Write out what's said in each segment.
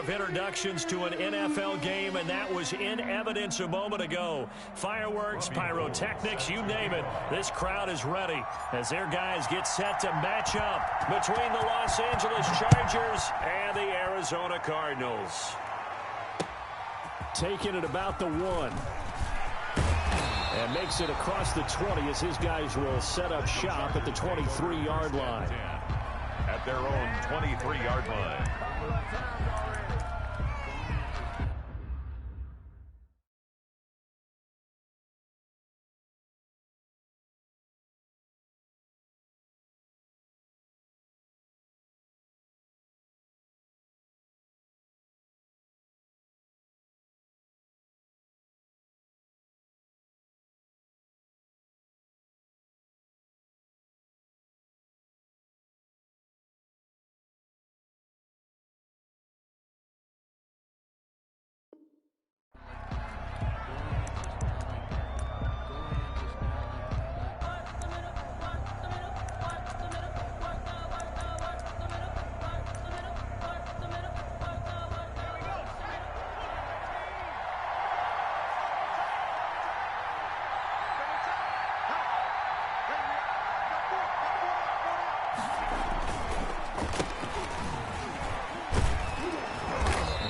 of introductions to an NFL game, and that was in evidence a moment ago. Fireworks, pyrotechnics, you name it. This crowd is ready as their guys get set to match up between the Los Angeles Chargers and the Arizona Cardinals. Taking it about the 1. And makes it across the 20 as his guys will set up shop at the 23-yard line. At their own 23-yard line.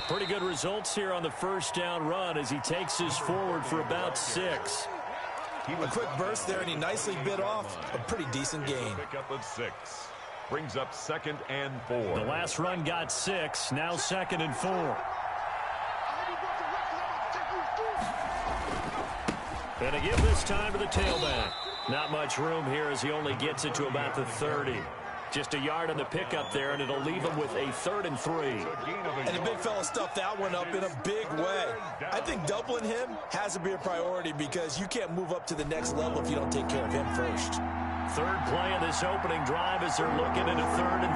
Pretty good results here on the first down run as he takes us forward for about 6. A quick burst there, and he nicely bit off a pretty decent gain. Pick up of 6. Brings up 2nd and 4. The last run got 6, now 2nd and 4. And to give this time to the tailback. Not much room here as he only gets it to about the 30. Just a yard on the pickup there, and it'll leave him with a 3rd and 3. And the big fella stuffed that one up in a big way. I think doubling him has to be a priority because you can't move up to the next level if you don't take care of him first. Third play of this opening drive as they're looking at a 3rd and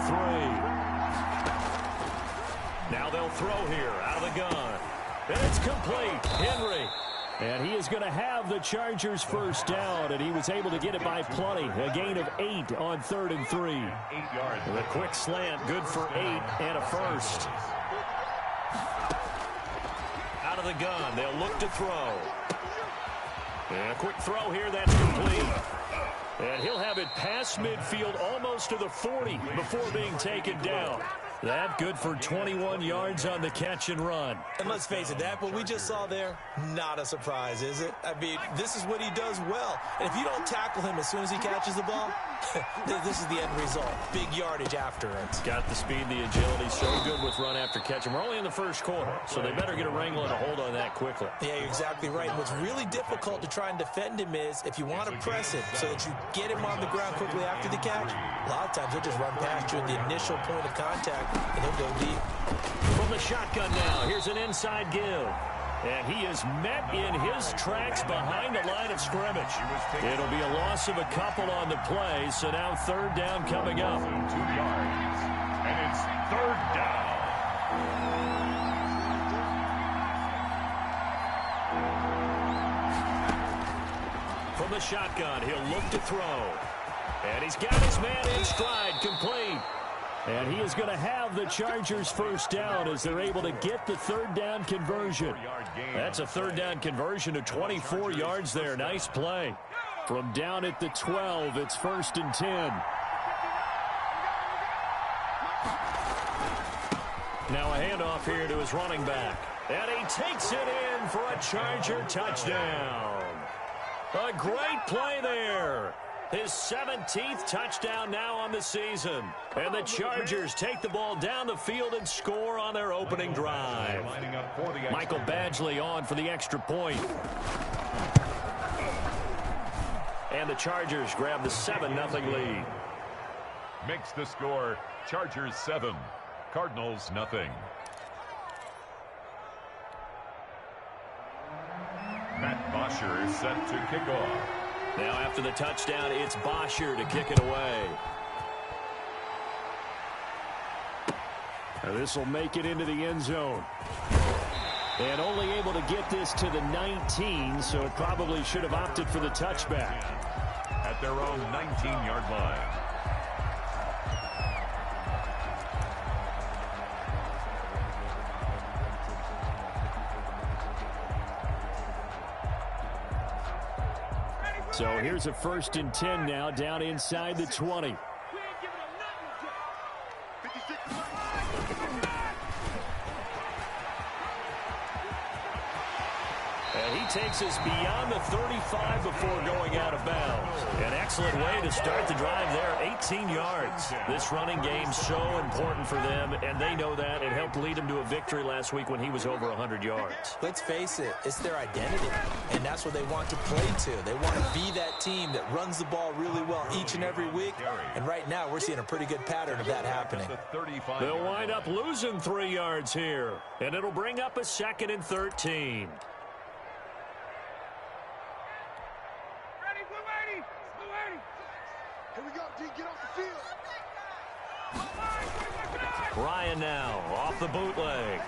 3. Now they'll throw here out of the gun. And it's complete. Henry. And he is going to have the Chargers first down, and he was able to get it by plenty. A gain of 8 on 3rd and 3. 8 yards. The quick slant, good for 8 and a first. Out of the gun, they'll look to throw. And a quick throw here, that's complete. And he'll have it past midfield almost to the 40 before being taken down. That good for 21 yards on the catch and run. And let's face it, that what we just saw there, not a surprise, is it? I mean, this is what he does well. And if you don't tackle him as soon as he catches the ball, this is the end result. Big yardage after it. Got the speed, the agility, so good with run after catch. And we're only in the first quarter, so they better get a wrangle and a hold on that quickly. Yeah, you're exactly right. And what's really difficult to try and defend him is if you want to press it so that you get him on the ground quickly after the catch, a lot of times he'll just run past you at the initial point of contact, and he'll go deep. From the shotgun now, here's an inside give. And he is met in his tracks behind the line of scrimmage. It'll be a loss of a couple on the play, so now 3rd down coming up. 2 yards, and it's 3rd down. From the shotgun, he'll look to throw. And he's got his man in stride, complete. And he is going to have the Chargers first down as they're able to get the 3rd down conversion. That's a 3rd down conversion of 24 yards there. Nice play. From down at the 12, it's 1st and 10. Now a handoff here to his running back. And he takes it in for a Charger touchdown. A great play there. His 17th touchdown now on the season. And the Chargers take the ball down the field and score on their opening drive. Michael Badgley on for the extra point. And the Chargers grab the 7-0 lead. Makes the score Chargers 7, Cardinals nothing. Matt Bosher is set to kick off. Now after the touchdown, it's Bosher to kick it away. This will make it into the end zone. And only able to get this to the 19, so probably should have opted for the touchback. At their own 19-yard line. So here's a 1st and 10 now down inside the 20. And he takes us beyond the 35 before going out of bounds. An excellent way to start the drive there, 18 yards. This running game so important for them, and they know that. It helped lead them to a victory last week when he was over 100 yards. Let's face it, it's their identity, and that's what they want to play to. They want to be that team that runs the ball really well each and every week, and right now we're seeing a pretty good pattern of that happening. They'll wind up losing 3 yards here, and it'll bring up a 2nd and 13. Ryan now off the bootleg.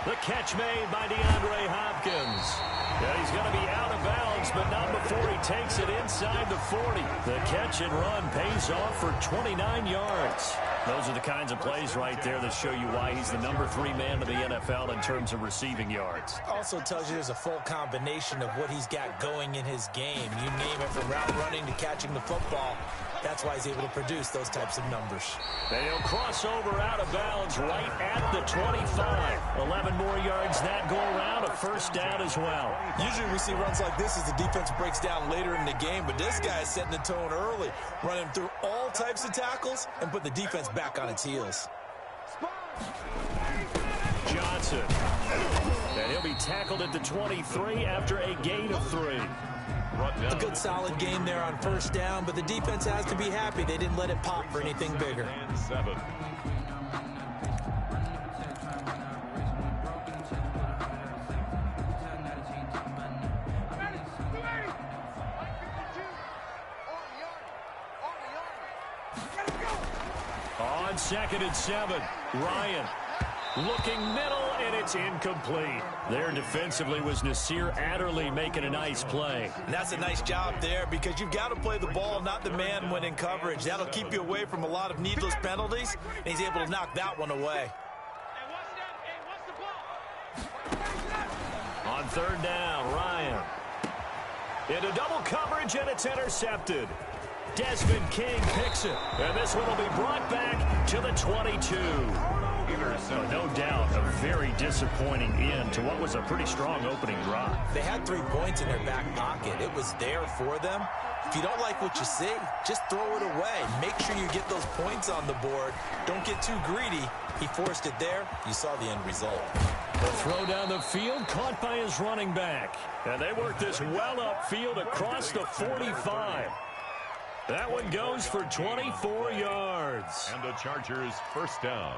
The catch made by DeAndre Hopkins. Yeah, he's going to be out of bounds, but not before he takes it inside the 40. The catch and run pays off for 29 yards. Those are the kinds of plays right there that show you why he's the number 3 man in the NFL in terms of receiving yards. Also tells you there's a full combination of what he's got going in his game. You name it, from route running to catching the football. That's why he's able to produce those types of numbers. And he'll cross over out of bounds right at the 25. 11 more yards that go around, a 1st down as well. Usually we see runs like this as the defense breaks down later in the game, but this guy is setting the tone early, running through all types of tackles and put the defense back on its heels. Johnson. And he'll be tackled at the 23 after a gain of 3. A good solid game there on 1st down, but the defense has to be happy they didn't let it pop for anything bigger. On 2nd and 7, Ryan looking middle, and it's incomplete. There defensively was Nasir Adderley making a nice play. And that's a nice job there, because you've got to play the ball, not the man when in coverage. That'll keep you away from a lot of needless penalties, and he's able to knock that one away. On 3rd down, Ryan. Into double coverage, and it's intercepted. Desmond King picks it, and this one will be brought back to the 22. No doubt a very disappointing end to what was a pretty strong opening drive. They had 3 points in their back pocket. It was there for them. If you don't like what you see, just throw it away. Make sure you get those points on the board. Don't get too greedy. He forced it there. You saw the end result. The throw down the field caught by his running back. And they work this well upfield across the 45. That one goes for 24 yards. And the Chargers' 1st down.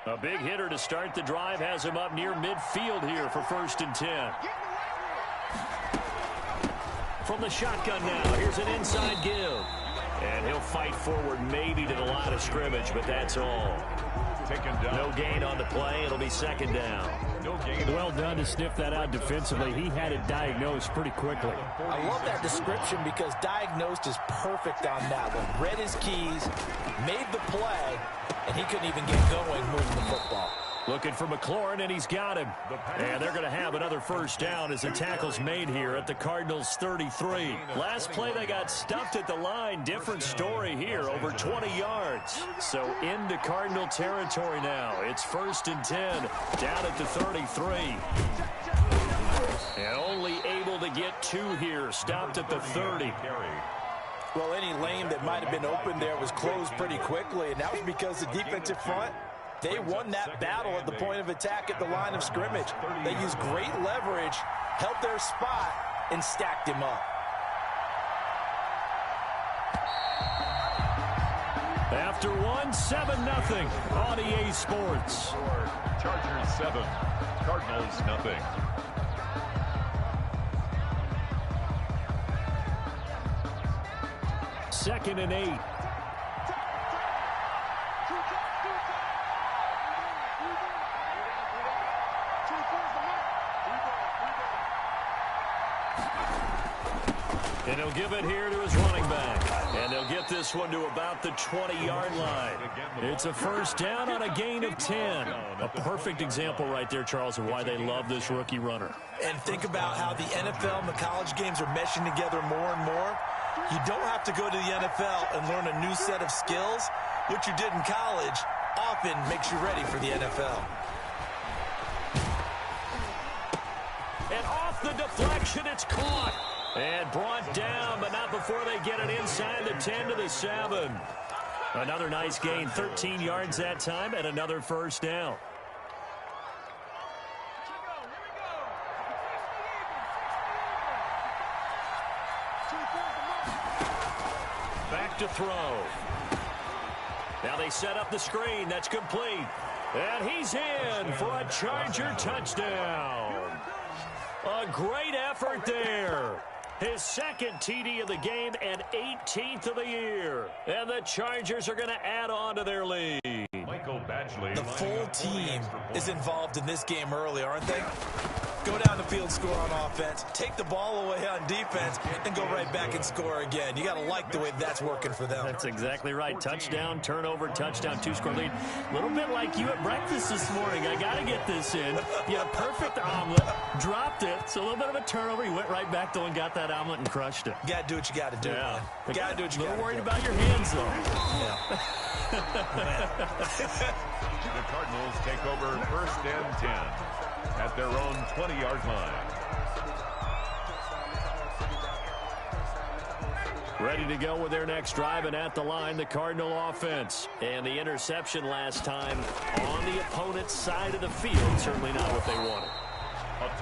A big hitter to start the drive has him up near midfield here for 1st and 10. From the shotgun now, here's an inside give. And he'll fight forward maybe to the line of scrimmage, but that's all. Taken down. No gain on the play. It'll be 2nd down. No gain. Well done to sniff that out defensively. He had it diagnosed pretty quickly. I love that description, because diagnosed is perfect on that one. Read his keys, made the play, and he couldn't even get going moving the football. Looking for McLaurin, and he's got him. And they're going to have another 1st down as the tackle's made here at the Cardinals' 33. Last play, they got stuffed at the line. Different story here, over 20 yards. So into Cardinal territory now. It's 1st and 10, down at the 33. And only able to get 2 here, stopped at the 30. Well, any lane that might have been open there was closed pretty quickly, and that was because the defensive front, they won that battle at the point of attack at the line of scrimmage. They used great leverage, held their spot, and stacked him up. After one, 7-0 on EA Sports. Chargers 7, Cardinals 0. 2nd and 8. And he'll give it here to his running back. And they'll get this one to about the 20-yard line. It's a first down on a gain of 10. A perfect example right there, Charles, of why they love this rookie runner. And think about how the NFL and the college games are meshing together more and more. You don't have to go to the NFL and learn a new set of skills. What you did in college often makes you ready for the NFL. And off the deflection, it's caught. And brought down, but not before they get it inside the 10 to the 7. Another nice gain, 13 yards that time, and another first down. Back to throw. Now they set up the screen. That's complete. And he's in for a Charger touchdown. A great effort there. His second TD of the game and 18th of the year. And the Chargers are going to add on to their lead. The full team is involved in this game early, aren't they? Go down the field, score on offense, take the ball away on defense, and go right back and score again. You got to like the way that's working for them. That's exactly right. Touchdown, turnover, touchdown, two-score lead. A little bit like you at breakfast this morning. I got to get this in. You had a perfect omelet, dropped it. So a little bit of a turnover. You went right back, though, and got that omelet and crushed it. You got to do what you got to do, man. You got to do what you got to do. A little worried about your hands, though. Yeah. The Cardinals take over first and 10 at their own 20-yard line. Ready to go with their next drive, and at the line, the Cardinal offense. And the interception last time on the opponent's side of the field. Certainly not what they wanted.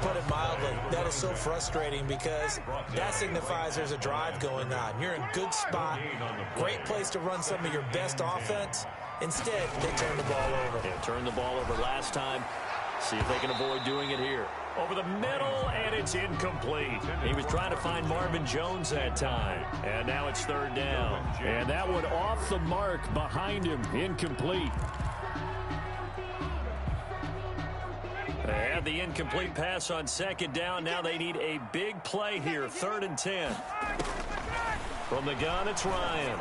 Put it mildly, that is so frustrating because that signifies there's a drive going on. You're in a good spot, great place to run some of your best offense. Instead, they turn the ball over. Yeah, turned the ball over last time. See if they can avoid doing it here. Over the middle, and it's incomplete. He was trying to find Marvin Jones that time. And now it's third down. And that one off the mark behind him, incomplete. They had the incomplete pass on second down. Now they need a big play here, 3rd and 10. From the gun, it's Ryan.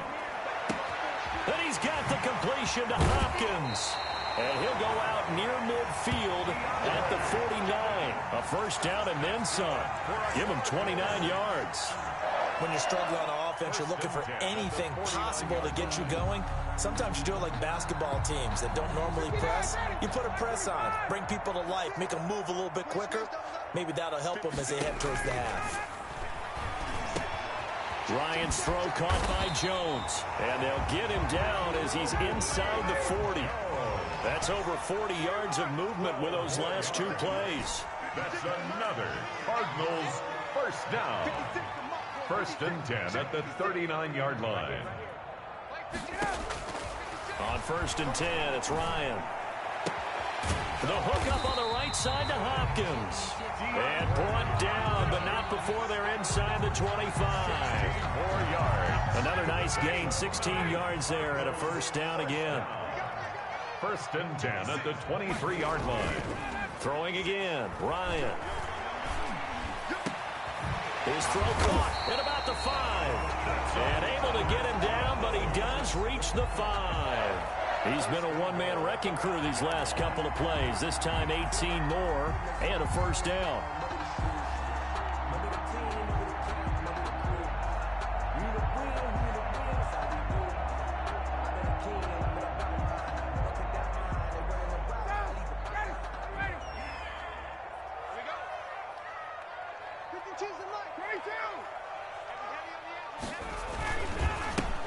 And he's got the completion to Hopkins. And he'll go out near midfield at the 49. A first down and then some. Give him 29 yards. When you're struggling on offense, you're looking for anything possible to get you going. Sometimes you do it like basketball teams that don't normally press. You put a press on, bring people to life, make them move a little bit quicker. Maybe that'll help them as they head towards the half. Ryan's throw caught by Jones. And they'll get him down as he's inside the 40. That's over 40 yards of movement with those last two plays. That's another Cardinals first down. 1st and 10 at the 39-yard line. On 1st and 10, it's Ryan. The hook up on the right side to Hopkins. And brought down, but not before they're inside the 25. 4 yards. Another nice gain, 16 yards there at a first down again. 1st and 10 at the 23-yard line. Throwing again, Ryan. His throw caught at about the 5. And able to get him down, but he does reach the 5. He's been a one-man wrecking crew these last couple of plays. This time 18 more and a first down.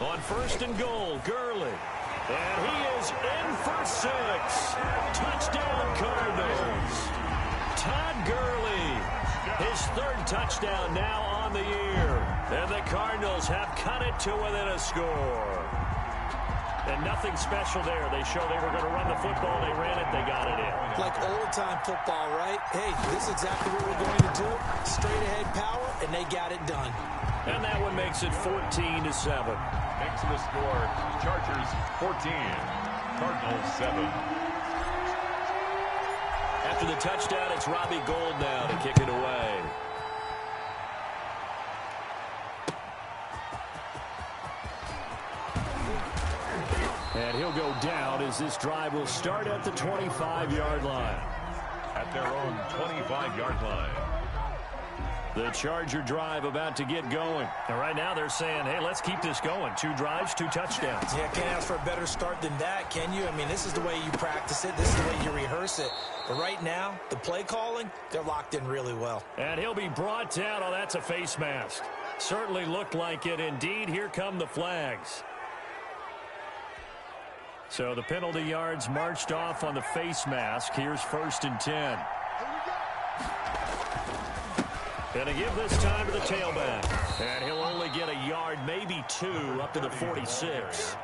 On 1st and goal, Gurley. And he is in for 6. Touchdown, Cardinals. Todd Gurley, his 3rd touchdown now on the year. And the Cardinals have cut it to within a score. And nothing special there. They show they were going to run the football. They ran it. They got it in. Like old-time football, right? Hey, this is exactly what we're going to do. Straight-ahead power, and they got it done. And that one makes it 14-7. Makes the score Chargers 14, Cardinals 7. After the touchdown, it's Robbie Gould now to kick it away. And he'll go down as this drive will start at the 25-yard line. At their own 25-yard line. The Charger drive about to get going. And right now they're saying, hey, let's keep this going. 2 drives, 2 touchdowns. Yeah, can't ask for a better start than that, can you? I mean, this is the way you practice it. This is the way you rehearse it. But right now, the play calling, they're locked in really well. And he'll be brought down. Oh, that's a face mask. Certainly looked like it. Indeed, here come the flags. So the penalty yards marched off on the face mask. Here's 1st and 10. Gonna give this time to the tailback. And he'll only get a yard, maybe 2, up to the 46.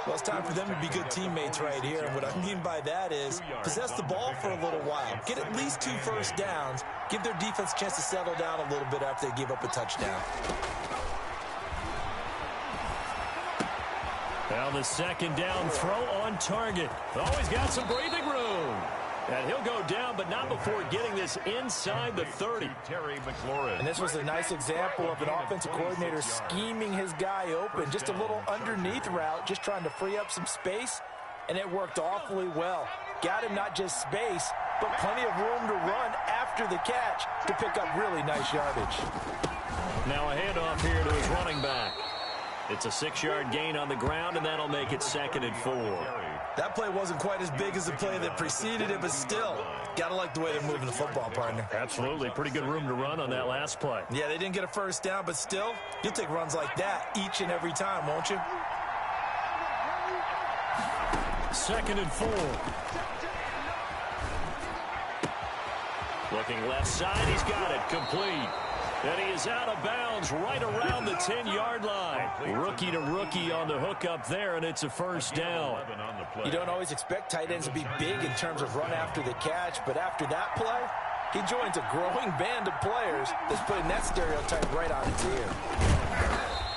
Well, it's time for them to be good teammates right here. And what I mean by that is possess the ball for a little while. Get at least 2 first downs. Give their defense a chance to settle down a little bit after they give up a touchdown. Well, the 2nd down throw on target. Always got some breathing room. And he'll go down, but not before getting this inside the 30. And this was a nice example of an offensive coordinator scheming his guy open. Just a little underneath route, just trying to free up some space, and it worked awfully well. Got him not just space, but plenty of room to run after the catch to pick up really nice yardage. Now a handoff here to his running back. It's a 6-yard gain on the ground, and that'll make it 2nd and 4. That play wasn't quite as big as the play that preceded it, but still, gotta like the way they're moving the football, partner. Absolutely. Pretty good room to run on that last play. Yeah, they didn't get a first down, but still, you'll take runs like that each and every time, won't you? 2nd and 4. Looking left side, he's got it. Complete. And he is out of bounds right around the 10-yard line. Rookie to rookie on the hook up there, and it's a first down. You don't always expect tight ends to be big in terms of run after the catch, but after that play, he joins a growing band of players that's putting that stereotype right on its ear.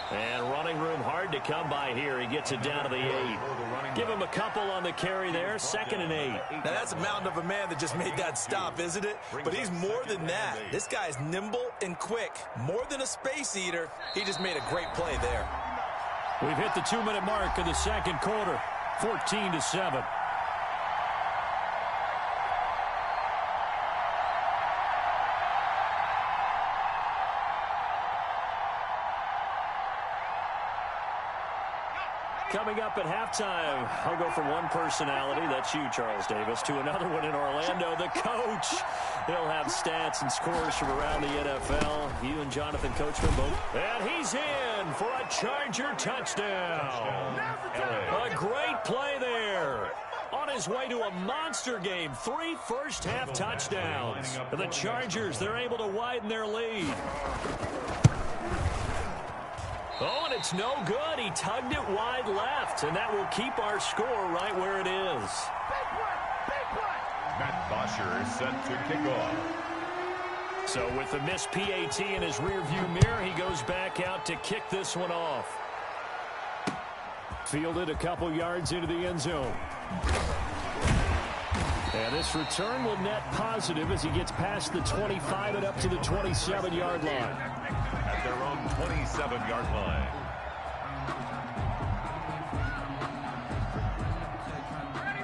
And running room hard to come by here. He gets it down to the 8. Give him a couple on the carry there. 2nd and 8. Now, that's a mountain of a man that just made that stop, isn't it? But he's more than that. This guy's nimble and quick. More than a space eater. He just made a great play there. We've hit the 2-minute mark of the 2nd quarter. 14-7. Coming up at halftime, I'll go from one personality, that's you, Charles Davis, to another one in Orlando, the coach. He'll have stats and scores from around the NFL. You and Jonathan Coachman both. And he's in for a Charger touchdown. A great play there. On his way to a monster game, 3 first-half touchdowns. The Chargers, they're able to widen their lead. Oh, and it's no good. He tugged it wide left, and that will keep our score right where it is. Matt Bosher is set to kick off. So with the missed PAT in his rearview mirror, he goes back out to kick this one off. Fielded a couple yards into the end zone. And this return will net positive as he gets past the 25 and up to the 27-yard line. At their own 27-yard line.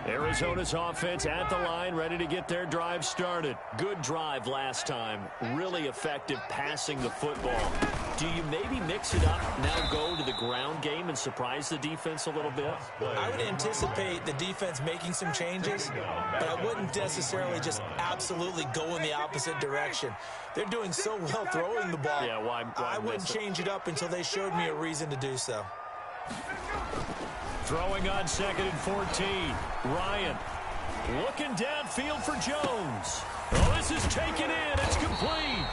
Arizona's offense at the line, ready to get their drive started. Good drive last time. Really effective passing the football. Do you maybe mix it up, now go to the ground game and surprise the defense a little bit? I would anticipate the defense making some changes, but I wouldn't necessarily just absolutely go in the opposite direction. They're doing so well throwing the ball. Yeah, why I wouldn't change it up until they showed me a reason to do so. Throwing on 2nd and 14. Ryan looking downfield for Jones. Oh, this is taken in. It's complete.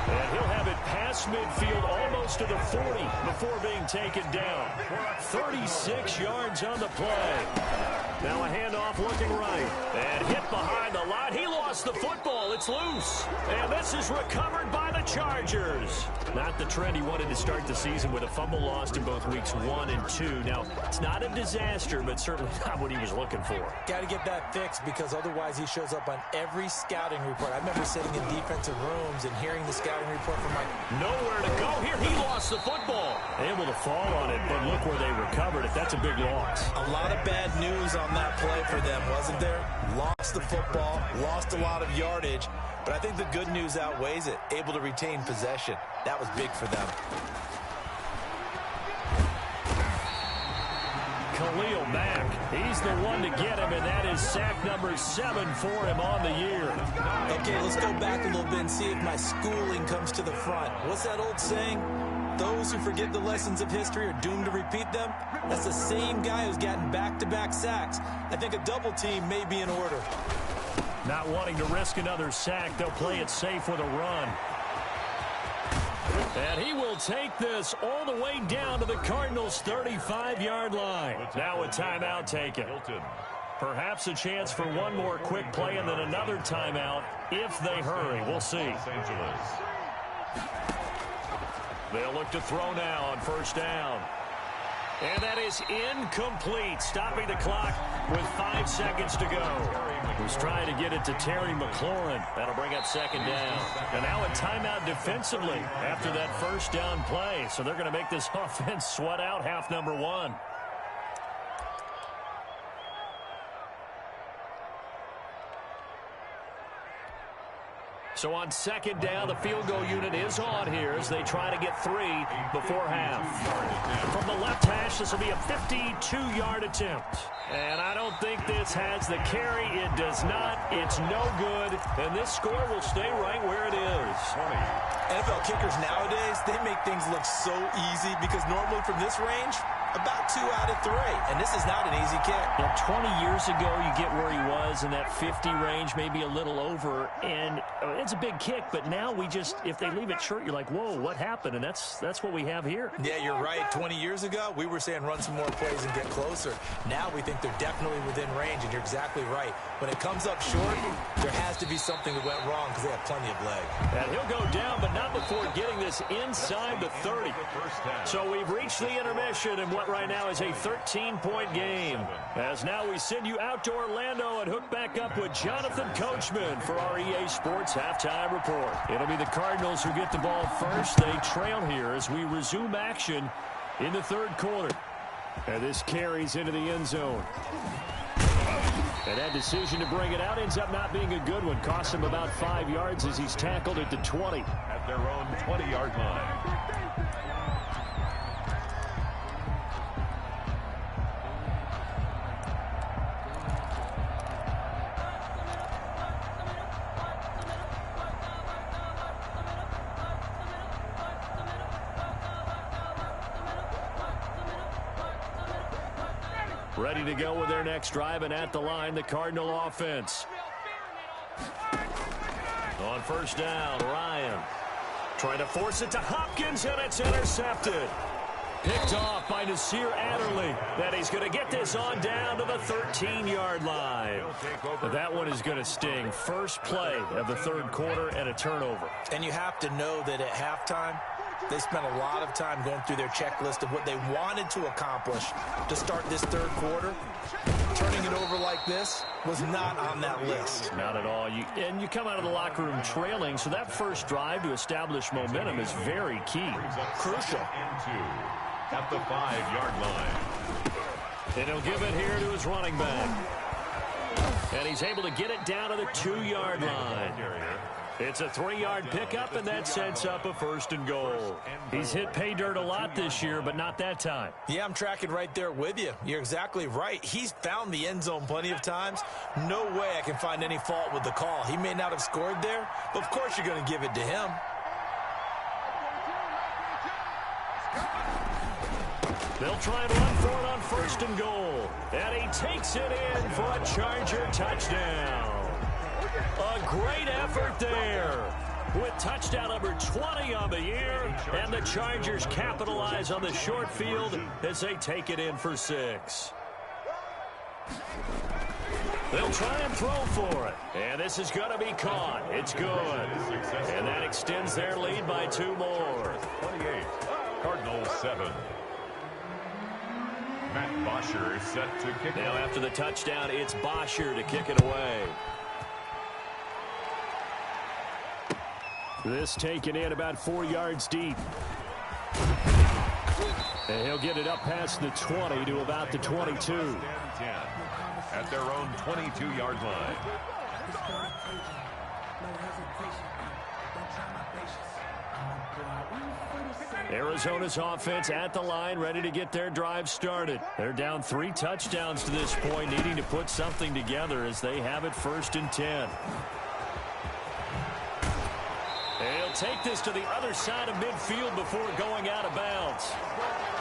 And he'll have it past midfield almost to the 40 before being taken down. 36 yards on the play. Now a handoff looking right. And hit behind the line. He lost the football. It's loose. And this is recovered by the Chargers. Not the trend he wanted to start the season with a fumble lost in both weeks 1 and 2. Now, it's not a disaster, but certainly not what he was looking for. Got to get that fixed because otherwise he shows up on every scouting report. I remember sitting in defensive rooms and hearing the scouting report from Mike. Nowhere to go here. He lost the football. Able to fall on it, but look where they recovered it. That's a big loss. A lot of bad news on that play for them, wasn't there? Lost the football, lost a lot of yardage, but I think the good news outweighs it. Able to retain possession. That was big for them. Khalil Mack. He's the one to get him, and that is sack number 7 for him on the year. Okay, let's go back a little bit and see if my schooling comes to the front. What's that old saying? Those who forget the lessons of history are doomed to repeat them. That's the same guy who's gotten back-to-back sacks. I think a double team may be in order. Not wanting to risk another sack, they'll play it safe with a run. And he will take this all the way down to the Cardinals' 35-yard line. Now a timeout taken. Perhaps a chance for one more quick play and then another timeout if they hurry. We'll see. They'll look to throw now on first down. And that is incomplete, stopping the clock with 5 seconds to go. He's trying to get it to Terry McLaurin. That'll bring up second down. And now a timeout defensively after that first down play. So they're going to make this offense sweat out half number 1. So on second down, the field goal unit is on here as they try to get 3 before half. From the left hash, this will be a 52-yard attempt. And I don't think this has the carry. It does not. It's no good. And this score will stay right where it is. NFL kickers nowadays, they make things look so easy because normally from this range, about 2 out of 3. And this is not an easy kick. Yeah, 20 years ago, you get where he was in that 50 range, maybe a little over. And it's a big kick, but now we just, if they leave it short, you're like, whoa, what happened? And that's what we have here. Yeah, you're right. 20 years ago, we were saying run some more plays and get closer. Now we think they're definitely within range, and you're exactly right. When it comes up short, there has to be something that went wrong because they have plenty of leg. And he'll go down, but not before getting this inside the 30. So we've reached the intermission, and what right now is a 13-point game. As now we send you out to Orlando and hook back up with Jonathan Coachman for our EA Sports Halftime Report. It'll be the Cardinals who get the ball first. They trail here as we resume action in the third quarter. And this carries into the end zone. And that decision to bring it out ends up not being a good one. Costs him about 5 yards as he's tackled at the 20. At their own 20-yard line. Ready to go with their next drive, and at the line, the Cardinal offense. On first down, Ryan trying to force it to Hopkins, and it's intercepted. Picked off by Nasir Adderley. That he's going to get this on down to the 13-yard line. That one is going to sting. First play of the third quarter and a turnover. And you have to know that at halftime, they spent a lot of time going through their checklist of what they wanted to accomplish to start this third quarter. Turning it over like this was not on that list. Not at all. And you come out of the locker room trailing, so that first drive to establish momentum is very key. Crucial. At the 5-yard line. And he'll give it here to his running back. And he's able to get it down to the 2-yard line. It's a 3-yard pickup, and that sets up a first and goal. He's hit pay dirt a lot this year, but not that time. Yeah, I'm tracking right there with you. You're exactly right. He's found the end zone plenty of times. No way I can find any fault with the call. He may not have scored there, but of course you're going to give it to him. They'll try and run for it on first and goal. And he takes it in for a Charger touchdown. A great effort there with touchdown number 20 on the year. And the Chargers capitalize on the short field as they take it in for 6. They'll try and throw for it. And this is going to be caught. It's good. And that extends their lead by 2 more. 28, Cardinals 7. Matt Bosher is set to kick. Now after the touchdown, it's Bosher to kick it away. This taken in about 4 yards deep. And he'll get it up past the 20 to about the 22. At their own 22-yard line. Arizona's offense at the line, ready to get their drive started. They're down 3 touchdowns to this point, needing to put something together as they have it 1st and 10. They'll take this to the other side of midfield before going out of bounds.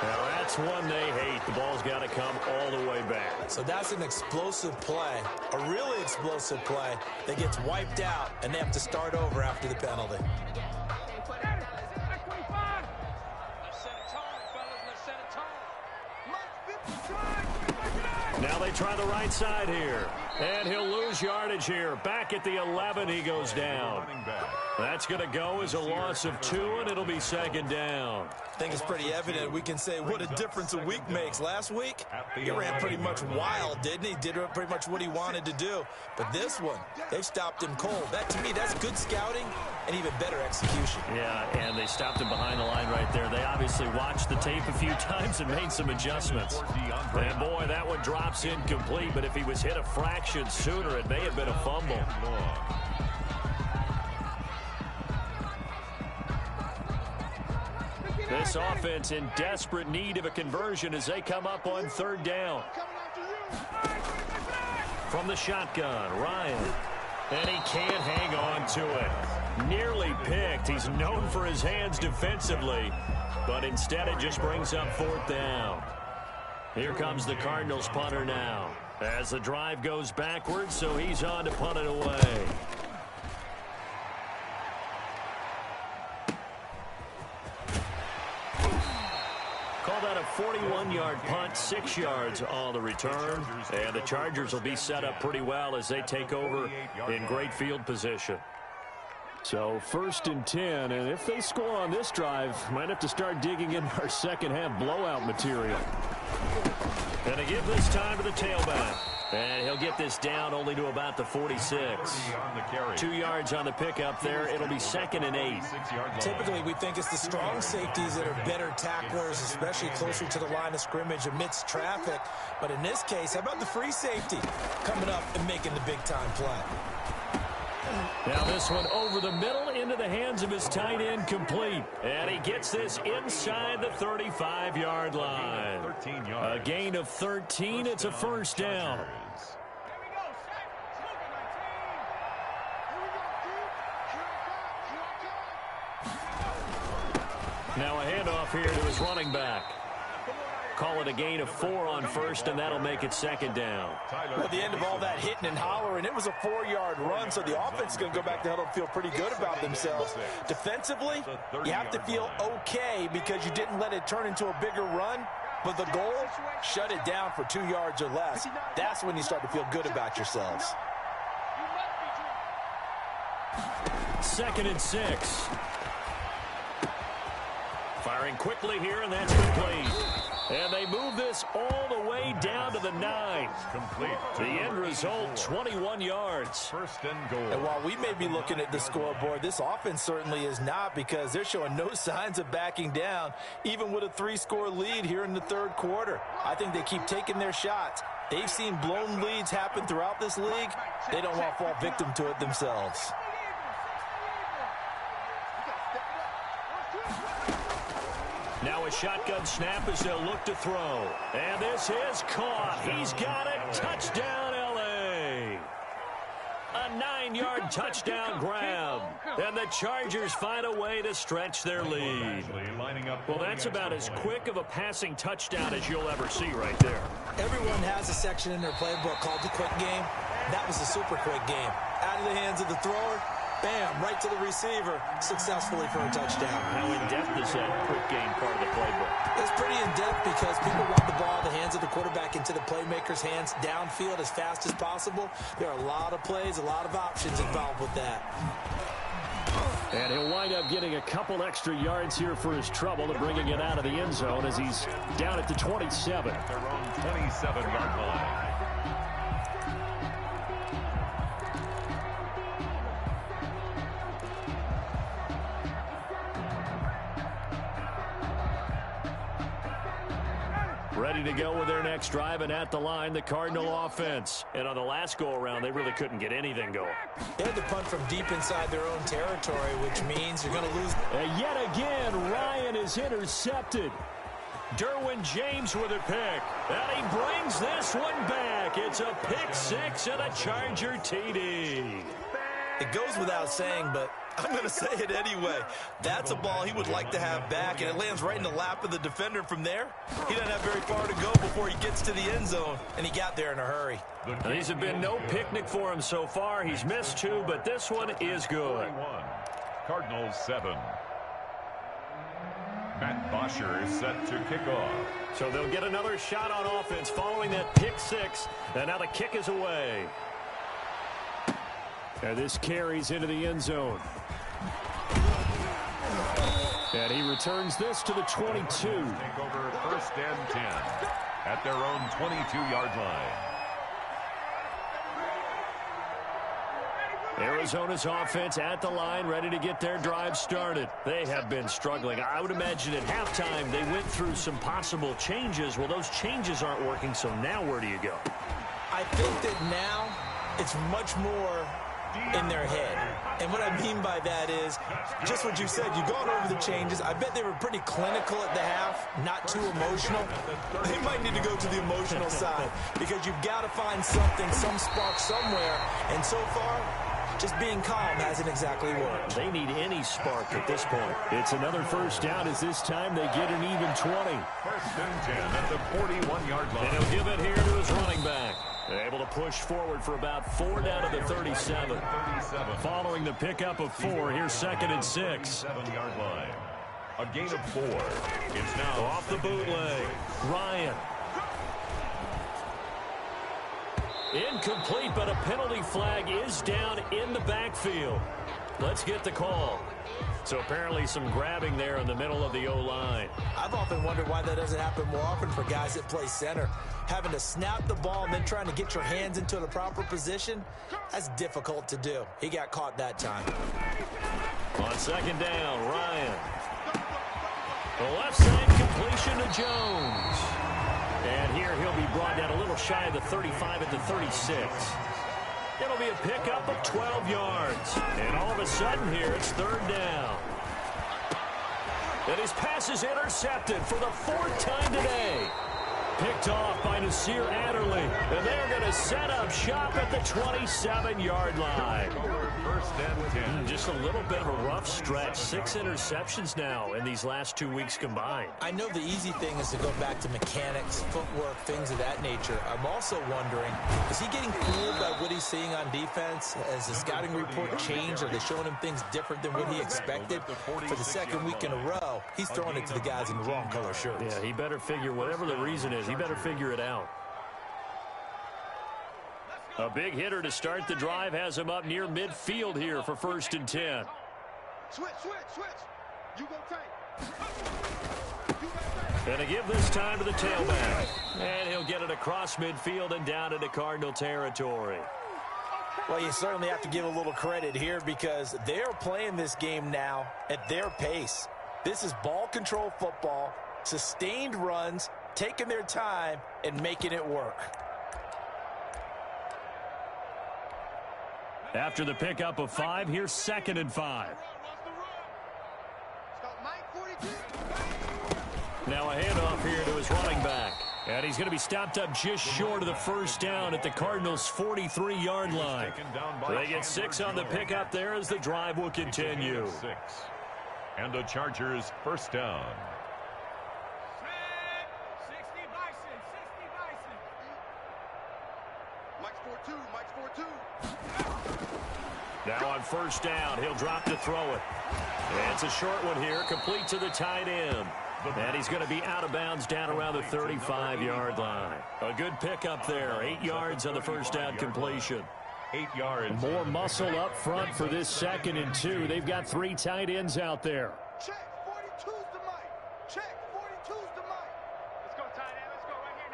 Now that's one they hate. The ball's got to come all the way back. So that's an explosive play, a really explosive play that gets wiped out, and they have to start over after the penalty. Now they try the right side here. And he'll lose yardage here. Back at the 11, he goes down. That's going to go as a loss of 2, and it'll be 2nd down. I think it's pretty evident. We can say what a difference a week makes. Last week, he ran pretty much wild, didn't he? Did pretty much what he wanted to do. But this one, they stopped him cold. That, to me, that's good scouting and even better execution. Yeah, and they stopped him behind the line right there. They obviously watched the tape a few times and made some adjustments. And, boy, that one drops incomplete. But if he was hit a fraction sooner, it may have been a fumble. This offense in desperate need of a conversion as they come up on 3rd down. From the shotgun, Ryan. And he can't hang on to it. Nearly picked. He's known for his hands defensively, but instead it just brings up 4th down. Here comes the Cardinals punter now as the drive goes backwards, so he's on to punt it away. Call that a 41-yard punt, 6 yards on the return. And the Chargers will be set up pretty well as they take over in great field position. So 1st and 10, and if they score on this drive, might have to start digging in our second-half blowout material. And to give this time to the tailback. And he'll get this down only to about the 46. 2 yards on the pickup there. It'll be 2nd and 8. Typically, we think it's the strong safeties that are better tacklers, especially closer to the line of scrimmage amidst traffic. But in this case, how about the free safety coming up and making the big-time play? Now this one over the middle into the hands of his tight end, complete. And he gets this inside the 35-yard line. A gain of 13. It's a 1st down. Now a handoff here to his running back. Call it a gain of 4 on 1st, and that'll make it 2nd down. Well, at the end of all that hitting and hollering, it was a 4-yard run, so the offense is going to go back to huddle and feel pretty good about themselves. Defensively, you have to feel okay because you didn't let it turn into a bigger run, but the goal, shut it down for 2 yards or less. That's when you start to feel good about yourselves. 2nd and 6. Firing quickly here, and that's complete. And they move this all the way down to the 9. Complete. The end result, 21 yards. 1st and goal. And while we may be looking at the scoreboard, this offense certainly is not, because they're showing no signs of backing down, even with a 3-score lead here in the 3rd quarter. I think they keep taking their shots. They've seen blown leads happen throughout this league. They don't want to fall victim to it themselves. Now a shotgun snap as they'll look to throw. And this is caught. He's got it. Touchdown, L.A. A 9-yard touchdown grab. And the Chargers find a way to stretch their lead. Well, that's about as quick of a passing touchdown as you'll ever see right there. Everyone has a section in their playbook called the quick game. That was a super quick game. Out of the hands of the thrower, Bam, right to the receiver, successfully for a touchdown. How in-depth is that quick game part of the playbook? It's pretty in-depth because people want the ball in the hands of the quarterback into the playmaker's hands downfield as fast as possible. There are a lot of plays, a lot of options involved with that. And he'll wind up getting a couple extra yards here for his trouble to bringing it out of the end zone as he's down at the 27. At their own 27-yard line. Ready to go with their next drive, and at the line, the Cardinal offense. And on the last go-around, they really couldn't get anything going. They had to punt from deep inside their own territory, which means you're going to lose. And yet again, Ryan is intercepted. Derwin James with a pick. And he brings this one back. It's a pick six and a Charger TD. It goes without saying, but I'm going to say it anyway. That's a ball he would like to have back, and it lands right in the lap of the defender from there. He doesn't have very far to go before he gets to the end zone, and he got there in a hurry. And these have been no picnic for him so far. He's missed two, but this one is good. 41. Cardinals 7. Matt Bosher is set to kick off. So they'll get another shot on offense following that pick six, and now the kick is away. And this carries into the end zone. And he returns this to the 22. Take over 1st and 10 at their own 22-yard line. Arizona's offense at the line, ready to get their drive started. They have been struggling. I would imagine at halftime they went through some possible changes. Well, those changes aren't working, so now where do you go? I think that now it's much more in their head. And what I mean by that is just what you said. You've gone over the changes. I bet they were pretty clinical at the half, not too emotional. They might need to go to the emotional side because you've got to find something, some spark somewhere. And so far, just being calm hasn't exactly worked. They need any spark at this point. It's another first down as this time they get an even 20. 1st and 10 at the 41-yard line. And he'll give it here to his running back. They're able to push forward for about 4 down to the 37. Following the pickup of 4, here's 2nd and 6. 7-yard line. A gain of 4. It's now Off the bootleg. Ryan. Incomplete, but a penalty flag is down in the backfield. Let's get the call. So apparently some grabbing there in the middle of the O-line. I've often wondered why that doesn't happen more often for guys that play center. Having to snap the ball and then trying to get your hands into the proper position, that's difficult to do. He got caught that time. On 2nd down, Ryan. The left side completion to Jones. And here he'll be brought down a little shy of the 35 at the 36. It'll be a pickup of 12 yards. And all of a sudden here, it's 3rd down. And his pass is intercepted for the 4th time today. Picked off by Nasir Adderley. And they're going to set up shop at the 27-yard line. 1st and 10. Just a little bit of a rough stretch. 6 interceptions now in these last 2 weeks combined. I know the easy thing is to go back to mechanics, footwork, things of that nature. I'm also wondering, is he getting fooled by what he's seeing on defense? Has the scouting report changed? Are they showing him things different than what he expected? For the 2nd week in a row, he's throwing it to the guys in the wrong color shirts. Yeah, he better figure, whatever the reason is, he better figure it out. A big hitter to start the drive has him up near midfield here for 1st and 10. Switch. You go take. And to give this time to the tailback. And he'll get it across midfield and down into Cardinal territory. Well, you certainly have to give a little credit here because they're playing this game now at their pace. This is ball control football, sustained runs, taking their time and making it work. After the pickup of 5, here's 2nd and 5. Now a handoff here to his running back. And he's going to be stopped up just short of the 1st down at the Cardinals' 43-yard line. They get 6 on the pickup there as the drive will continue. 6. And the Chargers' 1st down. 4-2. Mike's 4-2. Now on first down, he'll drop to throw it. And it's a short one here, complete to the tight end. And he's going to be out of bounds down around the 35-yard line. A good pickup there, 8 yards on the first down completion. 8 yards. More muscle up front for this 2nd and 2. They've got 3 tight ends out there. Check. 42's the Mike. Check. 42's the Mike. Let's go, tight end. Let's go right here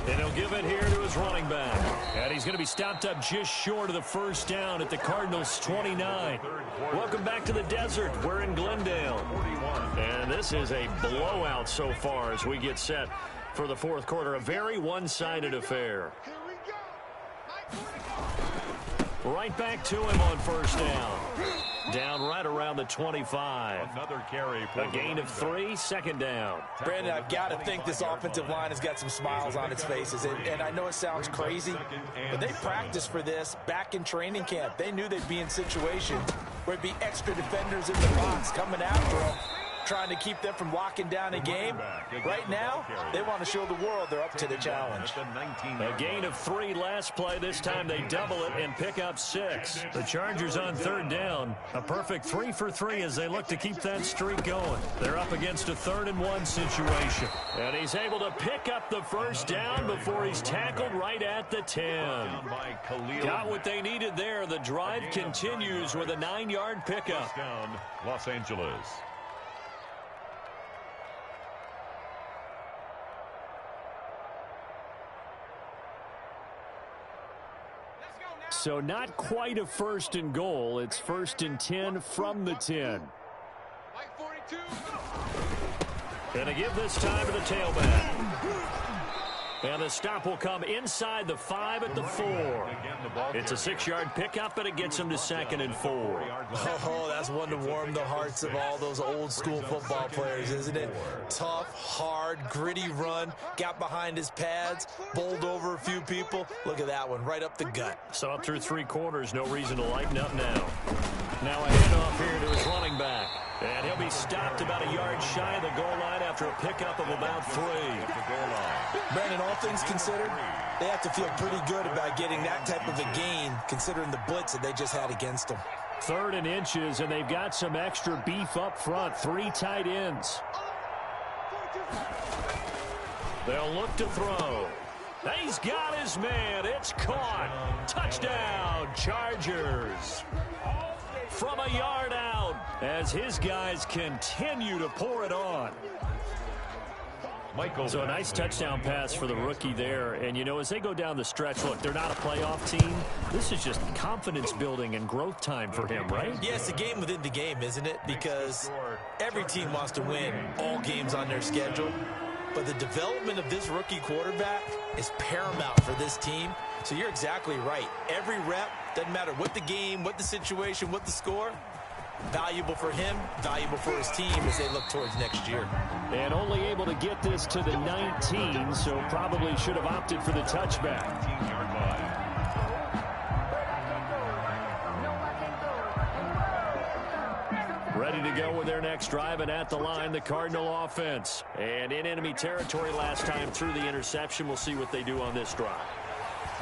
now. And he'll give it here to his running back. And he's going to be stopped up just short of the first down at the Cardinals' 29. Welcome back to the desert. We're in Glendale. And this is a blowout so far as we get set for the fourth quarter. A very one-sided affair. Here we go. Right back to him on first down. Down right around the 25. Another carry. A gain of 3, 2nd down. Brandon, I've got to think this offensive line has got some smiles on its faces. And I know it sounds crazy, but they practiced for this back in training camp. They knew they'd be in situations where it'd be extra defenders in the box coming after them, trying to keep them from locking down a game. Right now, they want to show the world they're up to the challenge. A gain of 3 last play. This time they double it and pick up 6. The Chargers on third down. A perfect 3 for 3 as they look to keep that streak going. They're up against a 3rd and 1 situation. And he's able to pick up the first down before he's tackled right at the 10. Got what they needed there. The drive continues with a 9-yard pickup. Down, Los Angeles. So not quite a 1st and goal. It's 1st and 10 from the 10. Mike 42. Gonna give this time to the tailback. And the stop will come inside the 5 at the 4. It's a 6-yard pickup, and it gets him to 2nd and 4. Oh, that's one to warm the hearts of all those old-school football players, isn't it? Tough, hard, gritty run, got behind his pads, bowled over a few people. Look at that one, right up the gut. Saw it through 3 quarters, no reason to lighten up now. Now a handoff here to his running back. And he'll be stopped about a yard shy of the goal line after a pickup of about 3. Brandon, all things considered, they have to feel pretty good about getting that type of a gain, considering the blitz that they just had against them. 3rd and inches, and they've got some extra beef up front. 3 tight ends. They'll look to throw. He's got his man. It's caught. Touchdown, Chargers. From a yard out as his guys continue to pour it on. So a nice touchdown pass for the rookie there. And, you know, as they go down the stretch, look, they're not a playoff team. This is just confidence building and growth time for him, right? Yeah, it's a game within the game, isn't it? Because every team wants to win all games on their schedule. But the development of this rookie quarterback is paramount for this team. So you're exactly right. Every rep, doesn't matter what the game, what the situation, what the score, valuable for him, valuable for his team as they look towards next year. And only able to get this to the 19, so probably should have opted for the touchback. 19-yard line. Ready to go with their next drive, and at the line, the Cardinal offense. And in enemy territory last time through the interception. We'll see what they do on this drive.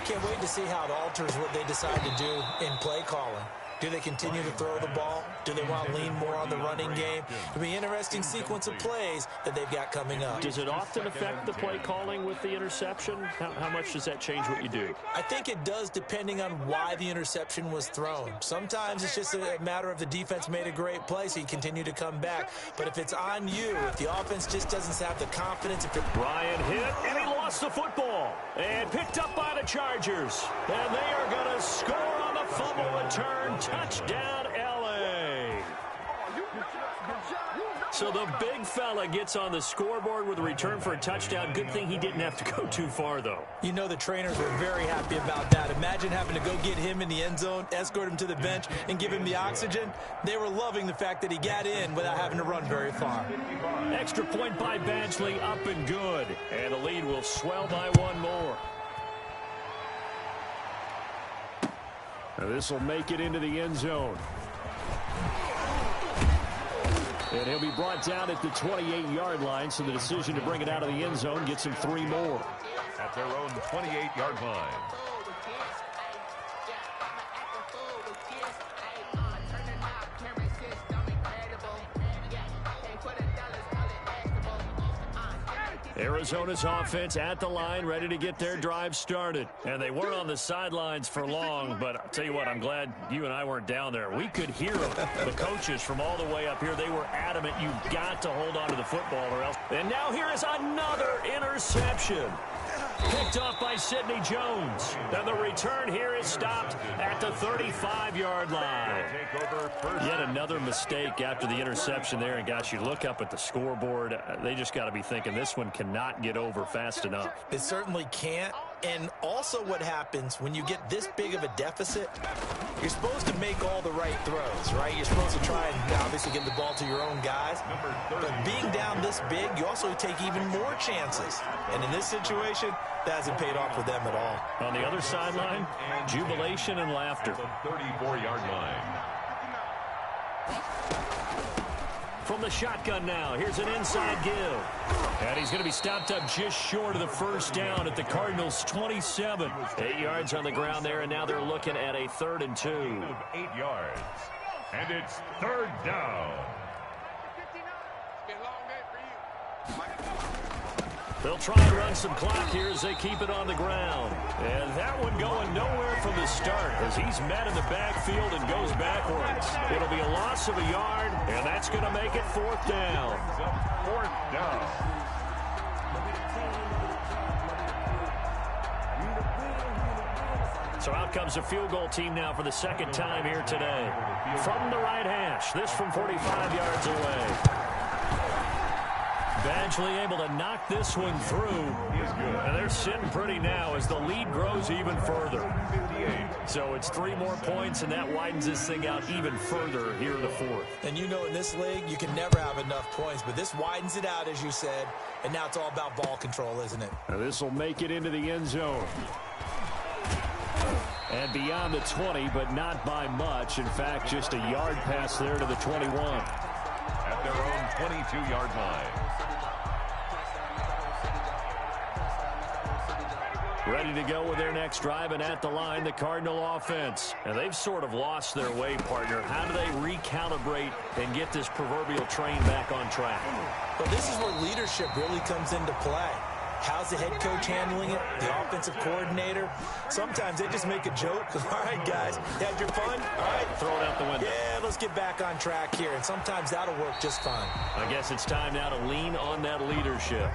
Can't wait to see how it alters what they decide to do in play calling. Do they continue to throw the ball? Do they want to lean more on the running game? It'll be an interesting sequence of plays that they've got coming up. Does it often affect the play calling with the interception? How much does that change what you do? I think it does, depending on why the interception was thrown. Sometimes it's just a matter of the defense made a great play, so you continue to come back. But if it's on you, if the offense just doesn't have the confidence, Bryant hit, and he lost the football. And picked up by the Chargers. And they are going to score on the fumble return. Touchdown, L.A. So the big fella gets on the scoreboard with a return for a touchdown. Good thing he didn't have to go too far, though. You know the trainers were very happy about that. Imagine having to go get him in the end zone, escort him to the bench, and give him the oxygen. They were loving the fact that he got in without having to run very far. Extra point by Badgley, up and good. And the lead will swell by 1 more. This will make it into the end zone. And he'll be brought down at the 28-yard line, so the decision to bring it out of the end zone gets him 3 more. At their own 28-yard line. Arizona's offense at the line, ready to get their drive started. And they weren't on the sidelines for long, but I'll tell you what, I'm glad you and I weren't down there. We could hear them. The coaches from all the way up here, they were adamant, you've got to hold on to the football or else. And now here is another interception. Picked off by Sidney Jones. And the return here is stopped at the 35-yard line. Yet another mistake after the interception there. And, gosh, you look up at the scoreboard. They just got to be thinking this one cannot get over fast enough. It certainly can't. And also what happens when you get this big of a deficit, you're supposed to make all the right throws, right? You're supposed to try and obviously give the ball to your own guys. But being down this big, you also take even more chances. And in this situation, that hasn't paid off for them at all. On the other sideline, jubilation and laughter. 34-yard line. From the shotgun now, here's an inside give. And he's going to be stopped up just short of the first down at the Cardinals' 27. 8 yards on the ground there, and now they're looking at a 3rd and 2. 8 yards. And it's 3rd down. They'll try and run some clock here as they keep it on the ground. And that one going nowhere from the start as he's met in the backfield and goes backwards. It'll be a loss of a yard, and that's going to make it 4th down. 4th down. So out comes a field goal team now for the 2nd time here today. From the right hash, this from 45 yards away. Badgley able to knock this one through. And they're sitting pretty now as the lead grows even further. So it's 3 more points, and that widens this thing out even further here in the 4th. And you know in this league, you can never have enough points, but this widens it out, as you said. And now it's all about ball control, isn't it? Now this will make it into the end zone. And beyond the 20, but not by much. In fact, just a yard pass there to the 21. At their own 22-yard line. Ready to go with their next drive, and at the line, the Cardinal offense. And they've sort of lost their way, partner. How do they recalibrate and get this proverbial train back on track? Well, this is where leadership really comes into play. How's the head coach handling it? The offensive coordinator? Sometimes they just make a joke. All right, guys, you had your fun? All right. Throw it out the window. Yeah, let's get back on track here. And sometimes that'll work just fine. I guess it's time now to lean on that leadership.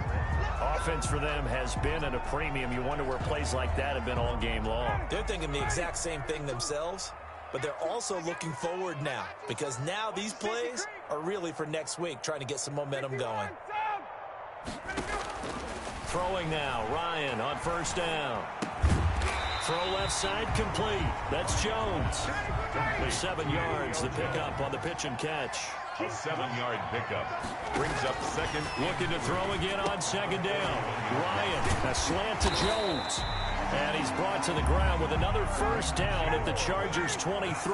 Offense for them has been at a premium. You wonder where plays like that have been all game long. They're thinking the exact same thing themselves, but they're also looking forward now because now these plays are really for next week, trying to get some momentum going. Throwing now, Ryan on 1st down. Throw left side complete. That's Jones. 7 yards, the pickup on the pitch and catch. A 7-yard pickup. Brings up 2nd. Looking to throw again on 2nd down. Ryan, a slant to Jones. And he's brought to the ground with another 1st down at the Chargers' 23.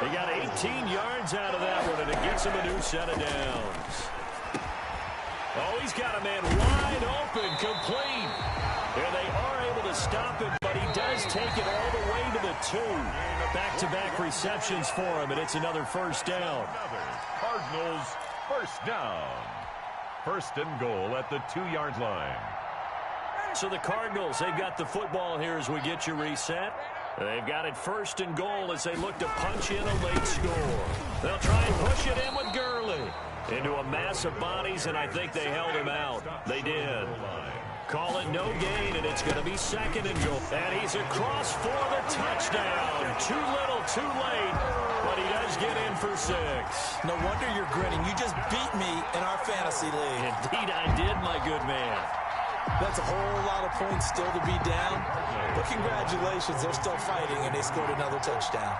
They got 18 yards out of that one, and it gets him a new set of downs. Oh, he's got a man wide open, complete. And they are able to stop him, but he does take it all the way to the 2. Back-to-back receptions for him, and it's another 1st down. Cardinals 1st down. 1st and goal at the 2-yard line. So the Cardinals, they've got the football here as we get you reset. They've got it 1st and goal as they look to punch in a late score. They'll try and push it in with Gurley. Into a mass of bodies, and I think they held him out. They did. Call it no gain, and it's going to be 2nd and goal. And he's across for the touchdown. Too little, too late, but he does get in for 6. No wonder you're grinning. You just beat me in our fantasy league. Indeed I did, my good man. That's a whole lot of points still to be down. But congratulations, they're still fighting, and they scored another touchdown.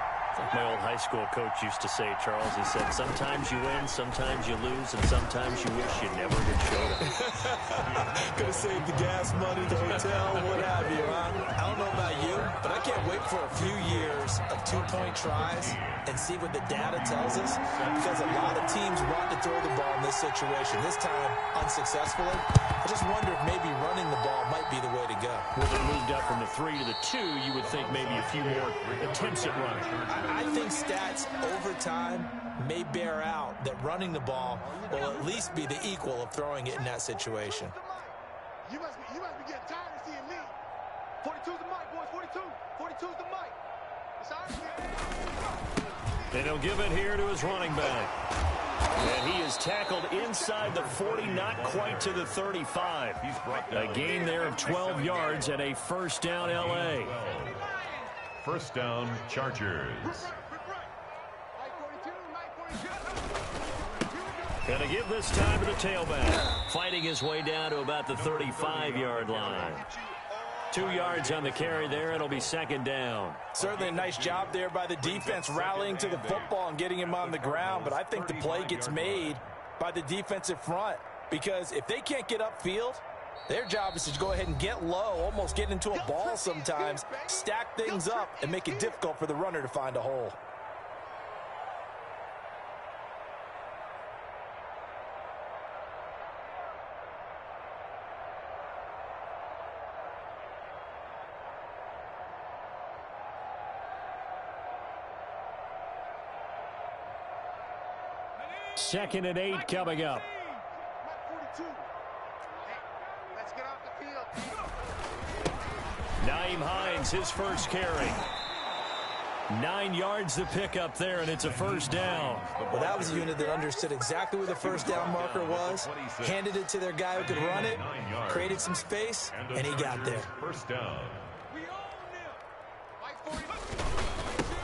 My old high school coach used to say, Charles, he said, sometimes you win, sometimes you lose, and sometimes you wish you never had showed it. Gonna save the gas money, the hotel, what have you, huh? I don't know about you, but I can't wait for a few years of two-point tries and see what the data tells us, because a lot of teams want to throw the ball in this situation. This time, unsuccessfully. I just wonder if maybe running the ball might be the way to go. With it moved up from the 3 to the 2, you would think maybe a few more attempts at running. I think stats over time may bear out that running the ball will at least be the equal of throwing it in that situation. You must be getting tired of seeing me. 42's the mic, boys. 42. 42's the mic. It's all right. And he'll give it here to his running back. And he is tackled inside the 40, not quite to the 35. A gain there of 12 yards and a first down, L.A. First down, Chargers. Going to give this time to the tailback. Fighting his way down to about the 35-yard line. 2 yards on the carry there. It'll be second down. Certainly a nice job there by the defense rallying to the football and getting him on the ground. But I think the play gets made by the defensive front, because if they can't get upfield, their job is to go ahead and get low, almost get into a ball sometimes, stack things up, and make it difficult for the runner to find a hole. Second and 8 coming up. Let's get off the field. Naeem Hines, his first carry. 9 yards to pick up there, and it's a first down. Well, that was a unit that understood exactly where the first down marker was, handed it to their guy who could run it, created some space, and he got there. First down.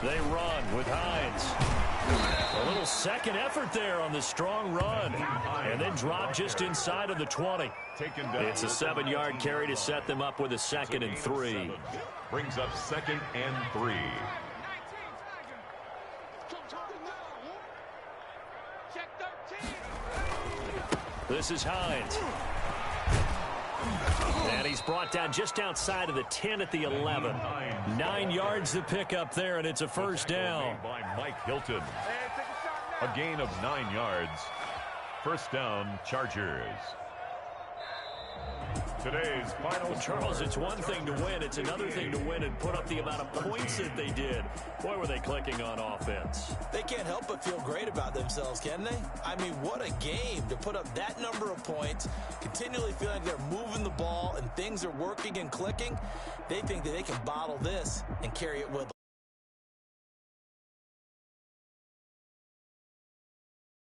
They run with Hines. A little second effort there on the strong run, and then drop just inside of the 20. It's a 7-yard carry to set them up with a second and 3. Brings up second and 3. This is Hines. And he's brought down just outside of the 10 at the 11. 9 yards to pick up there, and it's a first down. By Mike Hilton. A gain of 9 yards. First down, Chargers. Today's final. Well, Charles, it's one thing to win. It's another thing to win and put up the amount of points that they did. Boy, were they clicking on offense. They can't help but feel great about themselves, can they? I mean, what a game to put up that number of points, continually feeling like they're moving the ball and things are working and clicking. They think that they can bottle this and carry it with them.